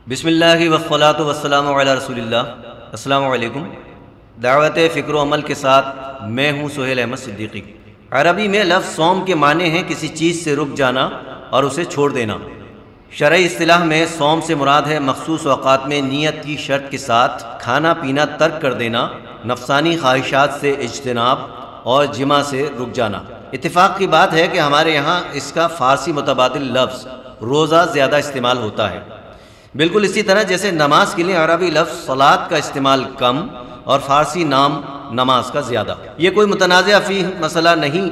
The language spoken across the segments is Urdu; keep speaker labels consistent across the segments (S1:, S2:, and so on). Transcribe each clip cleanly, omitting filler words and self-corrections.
S1: بسم اللہ والصلاۃ والسلام علی رسول اللہ۔ السلام علیکم۔ دعوت فکر و عمل کے ساتھ میں ہوں سہیل احمدصدیقی۔ عربی میں لفظ صوم کے معنی ہیں کسی چیز سے رک جانا اور اسے چھوڑ دینا۔ شرعی اصطلاح میں صوم سے مراد ہے مخصوص اوقات میں نیت کی شرط کے ساتھ کھانا پینا ترک کر دینا، نفسانی خواہشات سے اجتناب اور جماع سے رک جانا۔ اتفاق کی بات ہے کہ ہمارے یہاں اس کا فارسی متبادل لفظ روزہ زیادہ استعمال ہوتا ہے، بالکل اسی طرح جیسے نماز کے لیے عربی لفظ صلاۃ کا استعمال کم اور فارسی نام نماز کا زیادہ۔ یہ کوئی متنازع فی مسئلہ نہیں،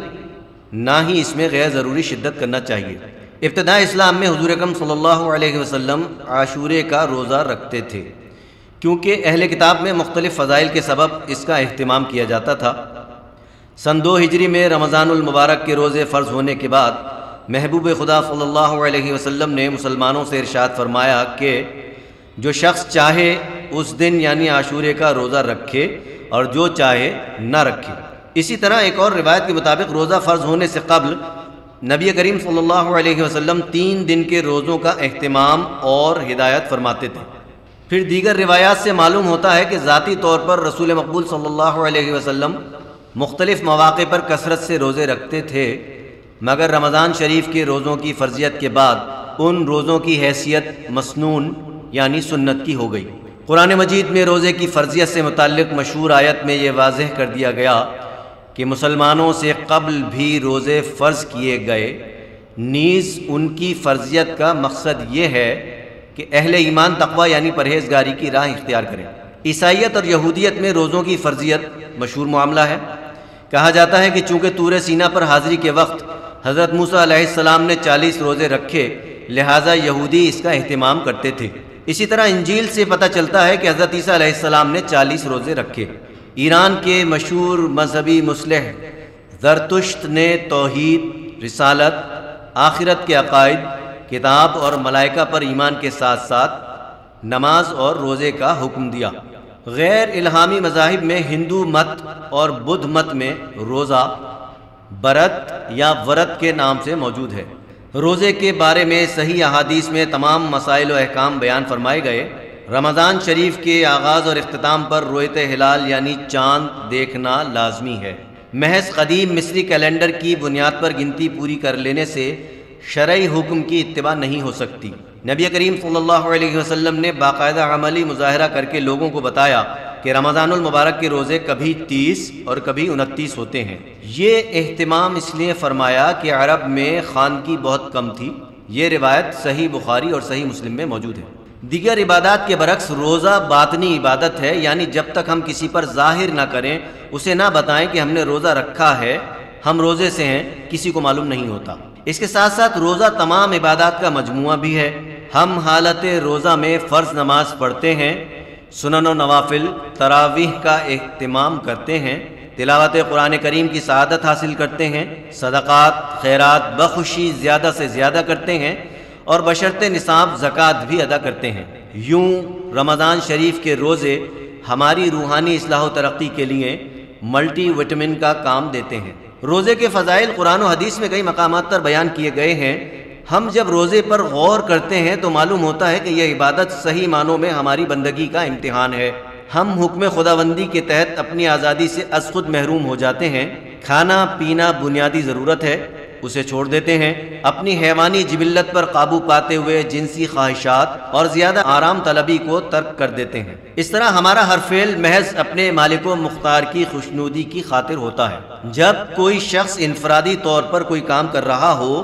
S1: نہ ہی اس میں غیر ضروری شدت کرنا چاہیے۔ ابتداء اسلام میں حضور اکرم صلی اللہ علیہ وسلم عاشورے کا روزہ رکھتے تھے، کیونکہ اہل کتاب میں مختلف فضائل کے سبب اس کا اہتمام کیا جاتا تھا۔ سن 2 ہجری میں رمضان المبارک کے روزے فرض ہونے کے بعد محبوب خدا صلی اللہ علیہ وسلم نے مسلمانوں سے ارشاد فرمایا کہ جو شخص چاہے اس دن یعنی عاشورے کا روزہ رکھے اور جو چاہے نہ رکھے۔ اسی طرح ایک اور روایت کے مطابق روزہ فرض ہونے سے قبل نبی کریم صلی اللہ علیہ وسلم 3 دن کے روزوں کا اہتمام اور ہدایت فرماتے تھے۔ پھر دیگر روایات سے معلوم ہوتا ہے کہ ذاتی طور پر رسول مقبول صلی اللہ علیہ وسلم مختلف مواقع پر کثرت سے روزے رکھتے تھے، مگر رمضان شریف کے روزوں کی فرضیت کے بعد ان روزوں کی حیثیت مسنون یعنی سنت کی ہو گئی۔ قرآن مجید میں روزے کی فرضیت سے متعلق مشہور آیت میں یہ واضح کر دیا گیا کہ مسلمانوں سے قبل بھی روزے فرض کیے گئے، نیز ان کی فرضیت کا مقصد یہ ہے کہ اہل ایمان تقوی یعنی پرہیزگاری کی راہ اختیار کریں۔ عیسائیت اور یہودیت میں روزوں کی فرضیت مشہور معاملہ ہے۔ کہا جاتا ہے کہ چونکہ طور سینا پر حاضری کے وقت حضرت موسیٰ علیہ السلام نے 40 روزے رکھے، لہٰذا یہودی اس کا اہتمام کرتے تھے۔ اسی طرح انجیل سے پتہ چلتا ہے کہ حضرت عیسیٰ علیہ السلام نے 40 روزے رکھے۔ ایران کے مشہور مذہبی مصلح زرتشت نے توحید، رسالت، آخرت کے عقائد، کتاب اور ملائکہ پر ایمان کے ساتھ ساتھ نماز اور روزے کا حکم دیا۔ غیر الہامی مذاہب میں ہندو مت اور بدھ مت میں روزہ برت یا ورت کے نام سے موجود ہے۔ روزے کے بارے میں صحیح احادیث میں تمام مسائل و احکام بیان فرمائے گئے۔ رمضان شریف کے آغاز اور اختتام پر رویت ہلال یعنی چاند دیکھنا لازمی ہے۔ محض قدیم مصری کیلنڈر کی بنیاد پر گنتی پوری کر لینے سے شرعی حکم کی اتباع نہیں ہو سکتی۔ نبی کریم صلی اللہ علیہ وسلم نے باقاعدہ عملی مظاہرہ کر کے لوگوں کو بتایا کہ رمضان المبارک کے روزے کبھی 30 اور کبھی 29 ہوتے ہیں۔ یہ اہتمام اس لیے فرمایا کہ عرب میں خانگی بہت کم تھی۔ یہ روایت صحیح بخاری اور صحیح مسلم میں موجود ہے۔ دیگر عبادات کے برعکس روزہ باطنی عبادت ہے، یعنی جب تک ہم کسی پر ظاہر نہ کریں، اسے نہ بتائیں کہ ہم نے روزہ رکھا ہے، ہم روزے سے ہیں، کسی کو معلوم نہیں ہوتا۔ اس کے ساتھ ساتھ روزہ تمام عبادات کا مجموعہ بھی ہے۔ ہم حالت روزہ میں فرض نماز پڑھتے ہیں، سنن و نوافل، تراویح کا اہتمام کرتے ہیں، تلاوت قرآن کریم کی سعادت حاصل کرتے ہیں، صدقات، خیرات بخوشی زیادہ سے زیادہ کرتے ہیں اور بشرط نصاب زکوٰۃ بھی ادا کرتے ہیں۔ یوں رمضان شریف کے روزے ہماری روحانی اصلاح و ترقی کے لیے ملٹی وٹامن کا کام دیتے ہیں۔ روزے کے فضائل قرآن و حدیث میں کئی مقامات پر بیان کیے گئے ہیں۔ ہم جب روزے پر غور کرتے ہیں تو معلوم ہوتا ہے کہ یہ عبادت صحیح معنوں میں ہماری بندگی کا امتحان ہے۔ ہم حکم خداوندی کے تحت اپنی آزادی سے از خود محروم ہو جاتے ہیں۔ کھانا پینا بنیادی ضرورت ہے، اسے چھوڑ دیتے ہیں۔ اپنی حیوانی جبلت پر قابو پاتے ہوئے جنسی خواہشات اور زیادہ آرام طلبی کو ترک کر دیتے ہیں۔ اس طرح ہمارا ہر فعل محض اپنے مالک و مختار کی خوشنودی کی خاطر ہوتا ہے۔ جب کوئی شخص انفرادی طور پر کوئی کام کر رہا ہو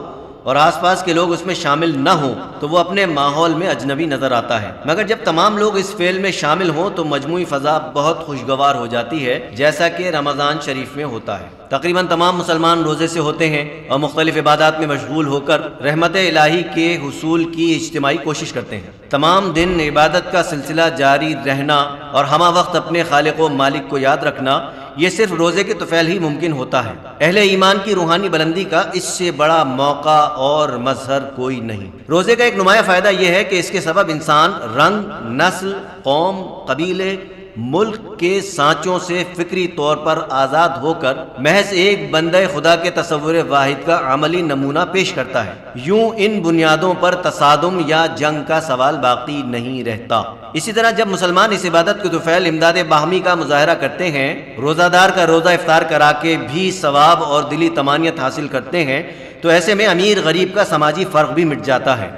S1: اور آس پاس کے لوگ اس میں شامل نہ ہوں تو وہ اپنے ماحول میں اجنبی نظر آتا ہے، مگر جب تمام لوگ اس فعل میں شامل ہوں تو مجموعی فضا بہت خوشگوار ہو جاتی ہے، جیسا کہ رمضان شریف میں ہوتا ہے۔ تقریباً تمام مسلمان روزے سے ہوتے ہیں اور مختلف عبادات میں مشغول ہو کر رحمت الہی کے حصول کی اجتماعی کوشش کرتے ہیں۔ تمام دن عبادت کا سلسلہ جاری رہنا اور ہمہ وقت اپنے خالق و مالک کو یاد رکھنا، یہ صرف روزے کے طفیل ہی ممکن ہوتا ہے۔ اہل ایمان کی روحانی بلندی کا اس سے بڑا موقع اور مظہر کوئی نہیں۔ روزے کا ایک نمایاں فائدہ یہ ہے کہ اس کے سبب انسان رنگ، نسل، قوم، قبیلے، ملک کے سانچوں سے فکری طور پر آزاد ہو کر محض ایک بندہ خدا کے تصور واحد کا عملی نمونہ پیش کرتا ہے۔ یوں ان بنیادوں پر تصادم یا جنگ کا سوال باقی نہیں رہتا۔ اسی طرح جب مسلمان اس عبادت کے طفیل امداد باہمی کا مظاہرہ کرتے ہیں، روزہ دار کا روزہ افطار کرا کے بھی ثواب اور دلی طمانینت حاصل کرتے ہیں، تو ایسے میں امیر غریب کا سماجی فرق بھی مٹ جاتا ہے۔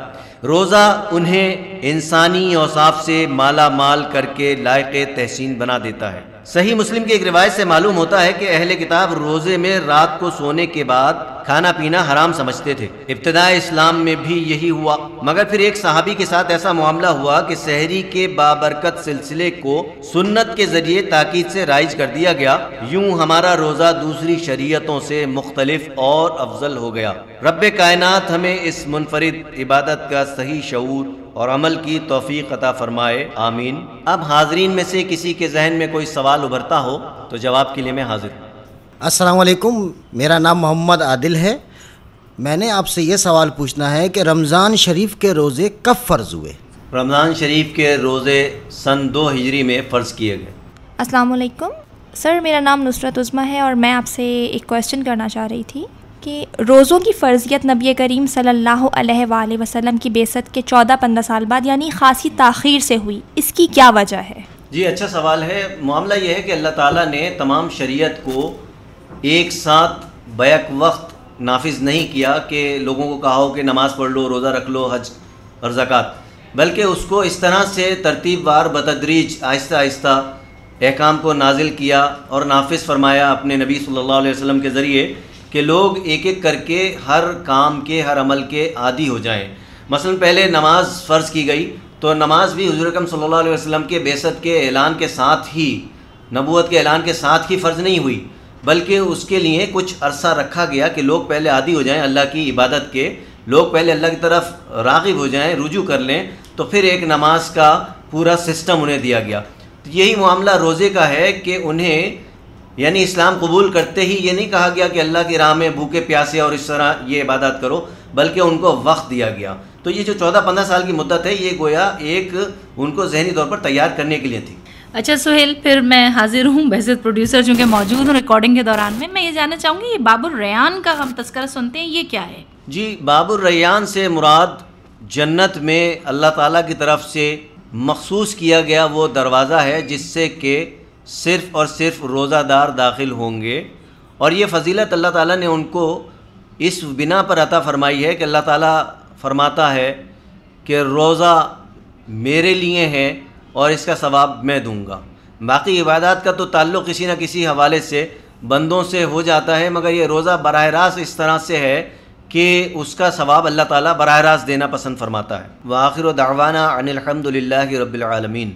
S1: روزہ انہیں انسانی اوصاف سے مالا مال کر کے لائق تحسین بنا دیتا ہے۔ صحیح مسلم کی ایک روایت سے معلوم ہوتا ہے کہ اہل کتاب روزے میں رات کو سونے کے بعد کھانا پینا حرام سمجھتے تھے۔ ابتداء اسلام میں بھی یہی ہوا، مگر پھر ایک صحابی کے ساتھ ایسا معاملہ ہوا کہ سحری کے بابرکت سلسلے کو سنت کے ذریعے تاکید سے رائج کر دیا گیا۔ یوں ہمارا روزہ دوسری شریعتوں سے مختلف اور افضل ہو گیا۔ رب کائنات ہمیں اس منفرد عبادت کا صحیح شعور اور عمل کی توفیق عطا فرمائے، آمین۔ اب حاضرین میں سے کسی کے ذہن میں کوئی سوال ابھرتا ہو تو جواب کے لیے میں حاضر ہوں۔
S2: السلام علیکم، میرا نام محمد عادل ہے۔ میں نے آپ سے یہ سوال پوچھنا ہے کہ رمضان شریف کے روزے کب فرض ہوئے؟
S1: رمضان شریف کے روزے سن 2 ہجری میں فرض کیے گئے۔
S3: السلام علیکم سر، میرا نام نصرت عظمیٰ ہے اور میں آپ سے ایک کویسچن کرنا چاہ رہی تھی کہ روزوں کی فرضیت نبی کریم صلی اللہ علیہ وآلہ وسلم کی بعثت کے 14-15 سال بعد یعنی خاصی تاخیر سے ہوئی، اس کی کیا وجہ ہے؟
S1: جی اچھا سوال ہے۔ معاملہ یہ ہے کہ اللہ تعالیٰ نے تمام شریعت کو ایک ساتھ بیک وقت نافذ نہیں کیا کہ لوگوں کو کہا ہو کہ نماز پڑھ لو، روزہ رکھ لو، حج اور زکوٰۃ، بلکہ اس کو اس طرح سے ترتیب وار بتدریج آہستہ آہستہ احکام کو نازل کیا اور نافذ فرمایا اپنے نبی صلی اللہ علیہ وسلم کے ذریعے کہ لوگ ایک ایک کر کے ہر کام کے ہر عمل کے عادی ہو جائیں۔ مثلا پہلے نماز فرض کی گئی تو نماز بھی حضور اکرم صلی اللہ علیہ وسلم کے بعثت کے اعلان کے ساتھ ہی، نبوت کے اعلان کے ساتھ ہی فرض نہیں ہوئی، بلکہ اس کے لیے کچھ عرصہ رکھا گیا کہ لوگ پہلے عادی ہو جائیں اللہ کی عبادت کے، لوگ پہلے اللہ کی طرف راغب ہو جائیں، رجوع کر لیں، تو پھر ایک نماز کا پورا سسٹم انہیں دیا گیا۔ تو یہی معاملہ روزے کا ہے کہ انہیں یعنی اسلام قبول کرتے ہی یہ نہیں کہا گیا کہ اللہ کی راہ میں بھوکے پیاسے اور اس طرح یہ عبادت کرو، بلکہ ان کو وقت دیا گیا۔ تو یہ جو 14-15 سال کی مدت ہے یہ گویا ایک ان کو ذہنی طور پر تیار کرنے کے لیے تھی۔
S4: اچھا سہیل، پھر میں حاضر ہوں بحثیت پروڈیوسر چونکہ موجود ہوں ریکارڈنگ کے دوران میں یہ جاننا چاہوں گی یہ باب الریان کا ہم تذکرہ سنتے ہیں، یہ کیا ہے؟
S1: جی باب الریان سے مراد جنت میں اللہ تعالیٰ کی طرف سے مخصوص کیا گیا وہ دروازہ ہے جس سے کہ صرف اور صرف روزہ دار داخل ہوں گے، اور یہ فضیلت اللہ تعالیٰ نے ان کو اس بنا پر عطا فرمائی ہے کہ اللہ تعالیٰ فرماتا ہے کہ روزہ میرے لیے ہے اور اس کا ثواب میں دوں گا۔ باقی عبادات کا تو تعلق کسی نہ کسی حوالے سے بندوں سے ہو جاتا ہے، مگر یہ روزہ براہ راست اس طرح سے ہے کہ اس کا ثواب اللہ تعالیٰ براہ راست دینا پسند فرماتا ہے۔ وآخر دعوانا ان الحمد للہ رب العالمین۔